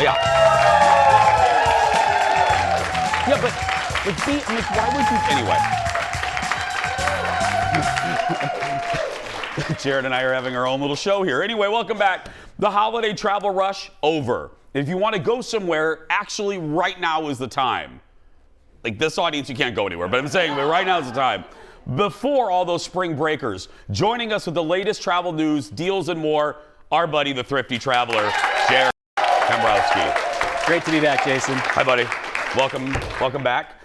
Yeah. Yeah, but I'm like, why would you? Anyway. Jared and I are having our own little show here. Anyway, welcome back. The holiday travel rush over. If you want to go somewhere, actually right now is the time. Like this audience, you can't go anywhere, but I'm saying right now is the time. Before all those spring breakers, joining us with the latest travel news, deals, and more, our buddy, the Thrifty Traveler, Jared Kamrowski. Great to be back, Jason. Hi, buddy. Welcome back.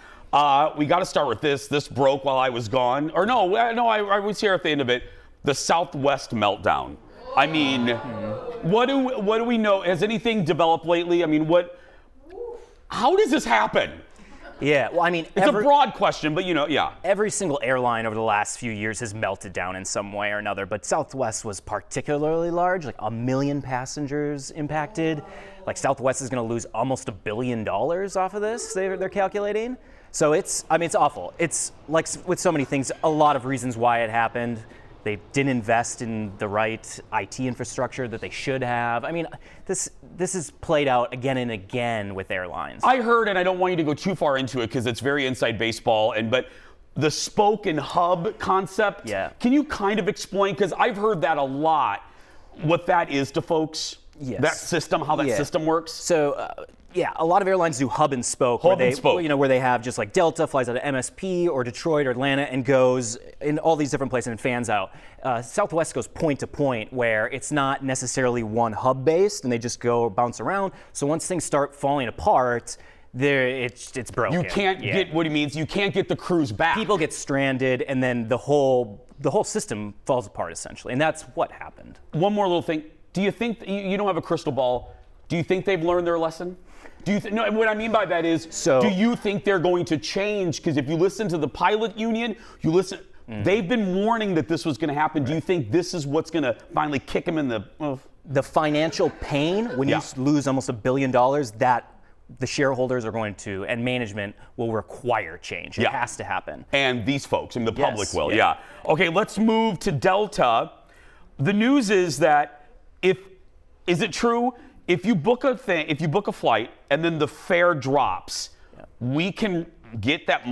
We got to start with this. This broke while I was gone. Or no, I was here at the end of it. The Southwest meltdown. I mean, what do we know? Has anything developed lately? I mean, how does this happen? Yeah, well, I mean, it's a broad question, but yeah. Every single airline over the last few years has melted down in some way or another, but Southwest was particularly large, like 1 million passengers impacted. Like Southwest is going to lose almost $1 billion off of this, they're calculating. So it's awful. It's like with so many things, a lot of reasons why it happened. They didn't invest in the right IT infrastructure that they should have. I mean, this is played out again and again with airlines. I heard, and I don't want you to go too far into it because it's very inside baseball, but the spoke and hub concept, can you kind of explain? Because I've heard that a lot, what that is to folks. Yes. That system, how that system works. So, a lot of airlines do hub and spoke. Where they have just like Delta flies out of MSP or Detroit or Atlanta and goes in all these different places and fans out. Southwest goes point to point where it's not necessarily one hub based and they just go bounce around. So once things start falling apart, it's broken. You can't get what he means. You can't get the crews back. People get stranded and then the whole system falls apart essentially. And that's what happened. One more little thing. Do you think, you don't have a crystal ball, do you think they've learned their lesson? No, what I mean by that is, do you think they're going to change? Because if you listen to the pilot union, they've been warning that this was going to happen. Right. Do you think this is what's going to finally kick them in the financial pain when you lose almost $1 billion, that the shareholders are going to, and management will require change. It has to happen. And these folks, and the public will, Okay, let's move to Delta. The news is that is it true? If you book a flight and then the fare drops, we can get that.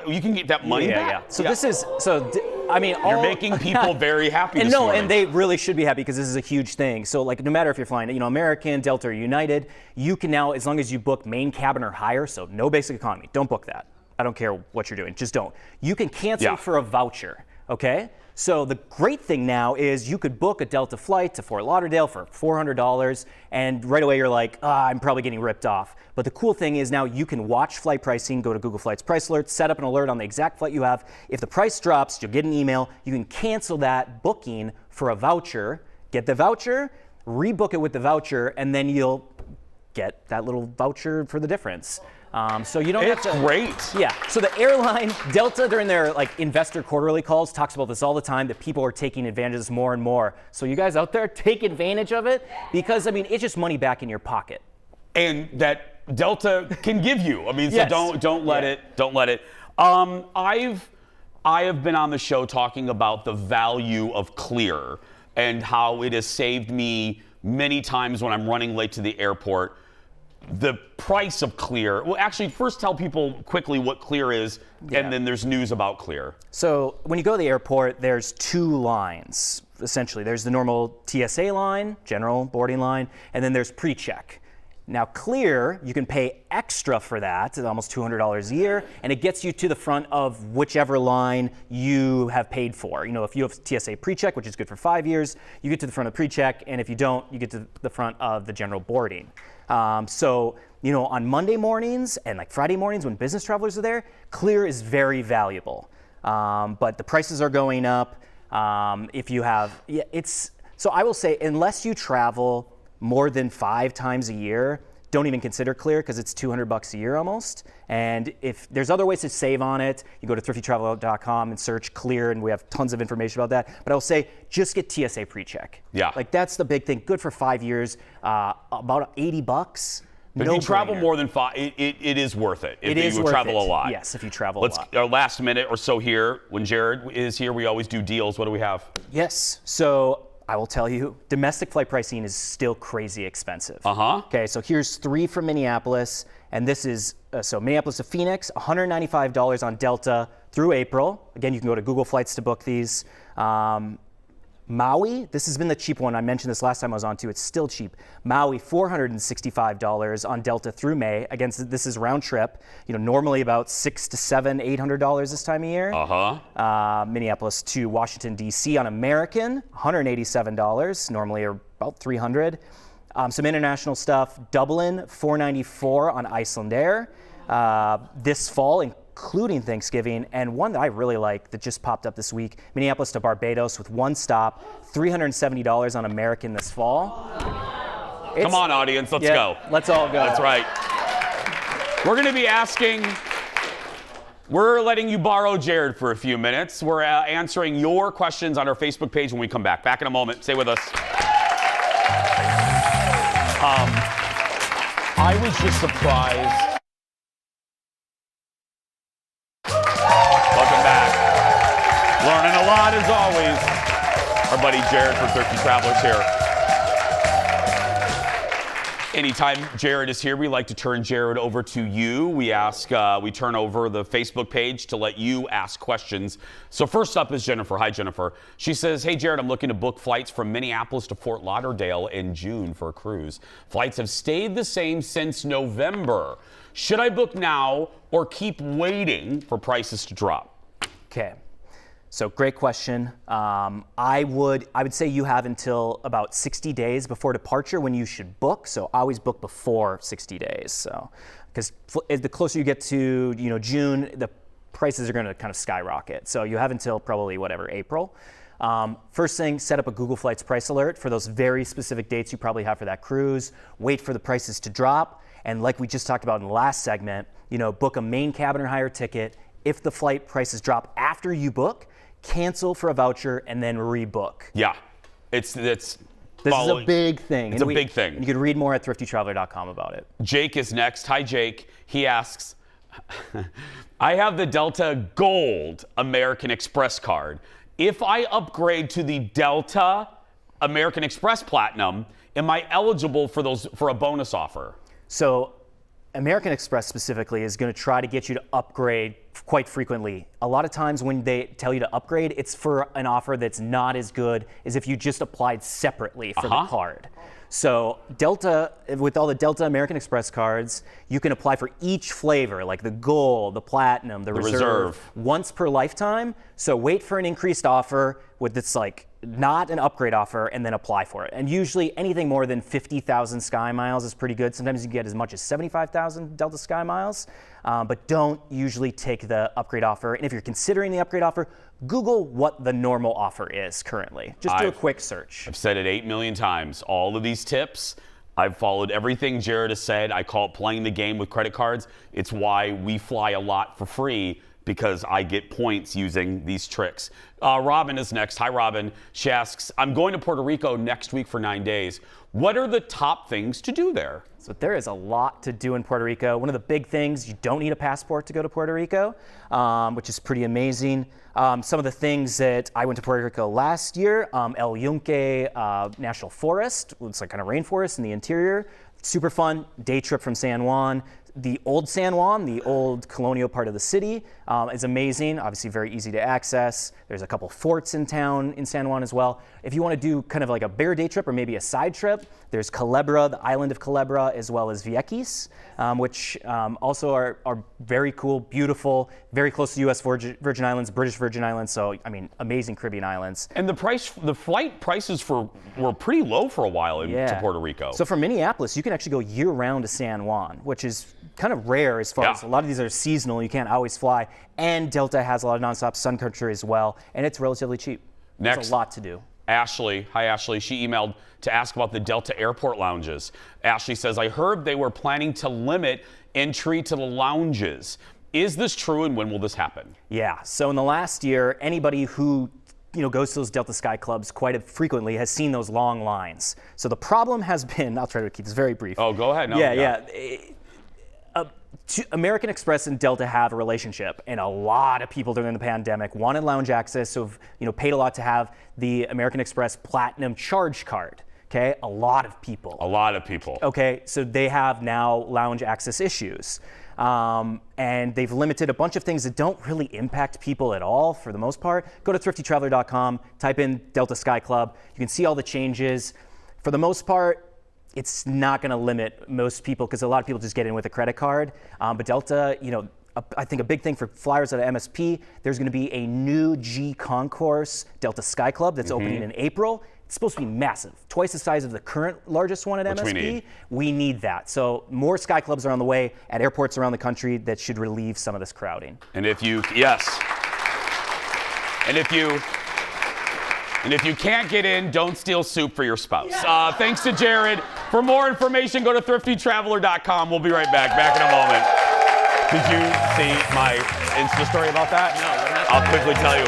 You can get that money back. So you're making people very happy. And they really should be happy because this is a huge thing. So like, no matter if you're flying, American, Delta, or United, you can now, as long as you book main cabin or higher, so no basic economy, don't book that. I don't care what you're doing, just don't. You can cancel for a voucher. Okay. So the great thing now is you could book a Delta flight to Fort Lauderdale for $400, and right away you're like, I'm probably getting ripped off. But the cool thing is now you can watch flight pricing, go to Google Flights Price Alert, set up an alert on the exact flight you have. If the price drops, you'll get an email. You can cancel that booking for a voucher, get the voucher, rebook it with the voucher, and then you'll get that little voucher for the difference. So you don't have to. It's great. Yeah. So the airline, Delta, during their investor quarterly calls, talks about this all the time, that people are taking advantage of this more and more. So you guys out there, take advantage of it because, it's just money back in your pocket. And that Delta can give you. So don't let it. I have been on the show talking about the value of Clear and how it has saved me many times when I'm running late to the airport. The price of Clear. Well, actually, first tell people quickly what Clear is, and then there's news about Clear. So when you go to the airport, there's 2 lines, essentially. There's the normal TSA line, general boarding line, and then there's pre-check. Now, Clear, you can pay extra for that, almost $200 a year, and it gets you to the front of whichever line you have paid for. If you have TSA pre-check, which is good for 5 years, you get to the front of pre-check, and if you don't, you get to the front of the general boarding. On Monday mornings and Friday mornings when business travelers are there, Clear is very valuable. But the prices are going up. So I will say, unless you travel more than 5 times a year, don't even consider Clear because it's $200 a year almost. And if there's other ways to save on it, you go to thriftytraveler.com and search Clear, and we have tons of information about that. But I'll say just get TSA pre-check. Yeah. That's the big thing. Good for 5 years, about $80. But if you travel more than 5, it is worth it. If you travel a lot. Yes, if you travel a lot. Our last minute or so here, when Jared is here, we always do deals. What do we have? Yes. So I will tell you, domestic flight pricing is still crazy expensive. Uh-huh. Okay, so here's 3 from Minneapolis, and this is, so Minneapolis to Phoenix, $195 on Delta through April. Again, you can go to Google Flights to book these. Maui, this has been the cheap one. I mentioned this last time I was on too. It's still cheap. Maui, $465 on Delta through May. Again, this is round trip. Normally about $600 to $800 this time of year. Minneapolis to Washington D.C. on American, $187. Normally about $300. Some international stuff. Dublin, $494 on Icelandair. This fall, including Thanksgiving, and one that I really like that just popped up this week, Minneapolis to Barbados with 1 stop, $370 on American this fall. Come on, audience, let's go. Let's all go. That's right. We're going to be we're letting you borrow Jared for a few minutes. We're answering your questions on our Facebook page when we come back. Back in a moment. Stay with us. I was just surprised. Welcome back. Learning a lot as always. Our buddy Jared from Thrifty Travelers here. Anytime Jared is here, we like to turn Jared over to you. We turn over the Facebook page to let you ask questions. So first up is Jennifer. Hi, Jennifer. She says, hey, Jared, I'm looking to book flights from Minneapolis to Fort Lauderdale in June for a cruise. Flights have stayed the same since November. Should I book now or keep waiting for prices to drop? Okay. So great question. I would say you have until about 60 days before departure when you should book. So always book before 60 days. So because the closer you get to June, the prices are going to kind of skyrocket. So you have until probably April. First thing, set up a Google Flights price alert for those very specific dates you probably have for that cruise. Wait for the prices to drop. And like we just talked about in the last segment, book a main cabin or higher ticket. If the flight prices drop after you book, cancel for a voucher and then rebook. Yeah, this is a big thing. It's a big thing. You can read more at thriftytraveler.com about it. Jake is next. Hi, Jake. He asks, I have the Delta Gold American Express card. If I upgrade to the Delta American Express Platinum, am I eligible for a bonus offer? So American Express specifically is going to try to get you to upgrade quite frequently. A lot of times when they tell you to upgrade, it's for an offer that's not as good as if you just applied separately for the card. So Delta, with all the Delta American Express cards, you can apply for each flavor, like the Gold, the Platinum, the Reserve, once per lifetime. So wait for an increased offer with this not an upgrade offer and then apply for it. And usually anything more than 50,000 Sky Miles is pretty good. Sometimes you can get as much as 75,000 Delta Sky Miles, but don't usually take the upgrade offer. And if you're considering the upgrade offer, Google what the normal offer is currently. Just do a quick search. I've said it 8 million times. All of these tips, I've followed everything Jared has said. I call it playing the game with credit cards. It's why we fly a lot for free, because I get points using these tricks. Robin is next. Hi, Robin. She asks, I'm going to Puerto Rico next week for 9 days. What are the top things to do there? So there is a lot to do in Puerto Rico. One of the big things, you don't need a passport to go to Puerto Rico, which is pretty amazing. Some of the things that I went to Puerto Rico last year, El Yunque National Forest. It's like kind of rainforest in the interior. Super fun day trip from San Juan. The old San Juan, the old colonial part of the city, is amazing. Obviously very easy to access. There's a couple forts in town in San Juan as well. If you want to do kind of like a bare day trip or maybe a side trip, there's Culebra, the island of Culebra, as well as Vieques, which also are very cool, beautiful, very close to U.S. Virgin Islands, British Virgin Islands. So, I mean, amazing Caribbean islands. And the flight prices were pretty low for a while to Puerto Rico. So from Minneapolis, you can actually go year-round to San Juan, which is kind of rare as far as a lot of these are seasonal. You can't always fly. And Delta has a lot of nonstop sun country as well, and it's relatively cheap. Next, there's a lot to do. Ashley. Hi, Ashley. She emailed to ask about the Delta airport lounges. Ashley says, I heard they were planning to limit entry to the lounges. Is this true, and when will this happen? Yeah. So in the last year, anybody who goes to those Delta Sky Clubs quite frequently has seen those long lines. So the problem has been, I'll try to keep this very brief. Oh, go ahead. No, yeah. American Express and Delta have a relationship, and a lot of people during the pandemic wanted lounge access, so paid a lot to have the American Express Platinum Charge Card. Okay, a lot of people. A lot of people. Okay, so they have now lounge access issues. And they've limited a bunch of things that don't really impact people at all for the most part. Go to thriftytraveler.com, type in Delta Sky Club. You can see all the changes. For the most part, it's not going to limit most people because a lot of people just get in with a credit card. But Delta, I think a big thing for flyers at MSP, there's going to be a new G Concourse Delta Sky Club that's opening in April. It's supposed to be massive, twice the size of the current largest one at MSP. We need that. So more Sky Clubs are on the way at airports around the country that should relieve some of this crowding. And if you can't get in, don't steal soup for your spouse. Thanks to Jared. For more information, go to thriftytraveler.com. We'll be right back. Back in a moment. Did you see my Insta story about that? No, what happened? I'll quickly tell you.